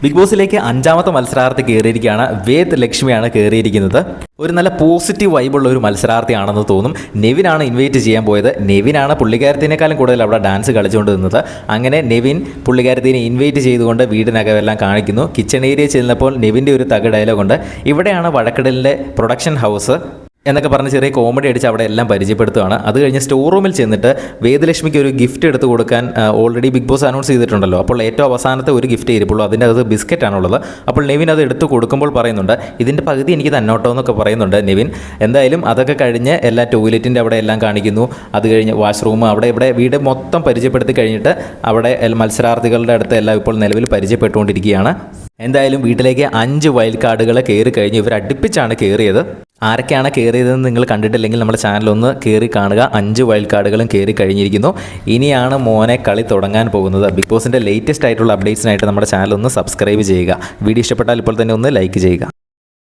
Big ബോസിലേക്ക് 5ാമത്തെ മത്സരാർത്ഥി കയറിയിരിക്കുകയാണ്. വേദ് ലക്ഷ്മിയാണ് കയറിയിരിക്കുന്നത്. ഒരു നല്ല പോസിറ്റീവ് വൈബുള്ള ഒരു മത്സരാർത്ഥിയാണെന്ന് തോന്നും. നെവിനാണ് ഇൻവൈറ്റ് ചെയ്യാൻ പോയത്. നെവിനാണ് പുള്ളിക്കാരത്തിനേക്കാളും കൂടുതൽ അവിടെ ഡാൻസ് കളിച്ചുകൊണ്ട് നിന്നത്. അങ്ങനെ നെവിൻ പുള്ളിക്കാരത്തിനെ ഇൻവൈറ്റ് ചെയ്തുകൊണ്ട് വീടിനകമെല്ലാം കാണിക്കുന്നു. കിച്ചൺ ഏരിയ ചെന്നപ്പോൾ നെവിൻ്റെ ഒരു ഡയലോഗുണ്ട്. ഇവിടെയാണ് വഴക്കടലിൻ്റെ പ്രൊഡക്ഷൻ ഹൗസ് എന്നൊക്കെ പറഞ്ഞ് ചെറിയ കോമഡി അടിച്ച് അവിടെ എല്ലാം പരിചയപ്പെടുത്തുകയാണ്. അത് കഴിഞ്ഞ് സ്റ്റോർ റൂമിൽ ചെന്നിട്ട് വേദലക്ഷ്മിക്ക് ഒരു ഗിഫ്റ്റ് എടുത്ത് കൊടുക്കാൻ ഓൾറെഡി ബിഗ് ബോസ് അനൗൺസ് ചെയ്തിട്ടുണ്ടല്ലോ. അപ്പോൾ ഏറ്റവും അവസാനത്തെ ഒരു ഗിഫ്റ്റ് ഇരിപ്പുള്ളൂ. അതിൻ്റെ അത് ബിസ്ക്കറ്റാണുള്ളത്. അപ്പോൾ നെവിൻ അത് എടുത്ത് കൊടുക്കുമ്പോൾ പറയുന്നുണ്ട്, ഇതിൻ്റെ പകുതി എനിക്ക് തന്നോട്ടോ എന്നൊക്കെ പറയുന്നുണ്ട് നെവിൻ. എന്തായാലും അതൊക്കെ കഴിഞ്ഞ് എല്ലാ ടോയ്ലറ്റിൻ്റെ അവിടെ എല്ലാം കാണിക്കുന്നു. അത് കഴിഞ്ഞ് വാഷ്റൂം അവിടെ ഇവിടെ വീട് മൊത്തം പരിചയപ്പെടുത്തി കഴിഞ്ഞിട്ട് അവിടെ മത്സരാർത്ഥികളുടെ അടുത്ത് എല്ലാം ഇപ്പോൾ നിലവിൽ പരിചയപ്പെട്ടുകൊണ്ടിരിക്കുകയാണ്. എന്തായാലും വീട്ടിലേക്ക് 5 വൈൽഡ് കാർഡുകൾ കയറി കഴിഞ്ഞ് ഇവർ അടുപ്പിച്ചാണ് കയറിയത്. ആരൊക്കെയാണ് കയറിയതെന്ന് നിങ്ങൾ കണ്ടിട്ടില്ലെങ്കിൽ നമ്മുടെ ചാനലൊന്ന് കയറി കാണുക. 5 വൈൽഡ് കാർഡുകളും കയറി കഴിഞ്ഞിരിക്കുന്നു. ഇനിയാണ് മോനെ കളി തുടങ്ങാൻ പോകുന്നത്. ബിഗ് ബോസിൻ്റെ ലേറ്റസ്റ്റ് ആയിട്ടുള്ള അപ്ഡേറ്റ്സിനായിട്ട് നമ്മുടെ ചാനലൊന്ന് സബ്സ്ക്രൈബ് ചെയ്യുക. വീഡിയോ ഇഷ്ടപ്പെട്ടാൽ ഇപ്പോൾ തന്നെ ഒന്ന് ലൈക്ക് ചെയ്യുക.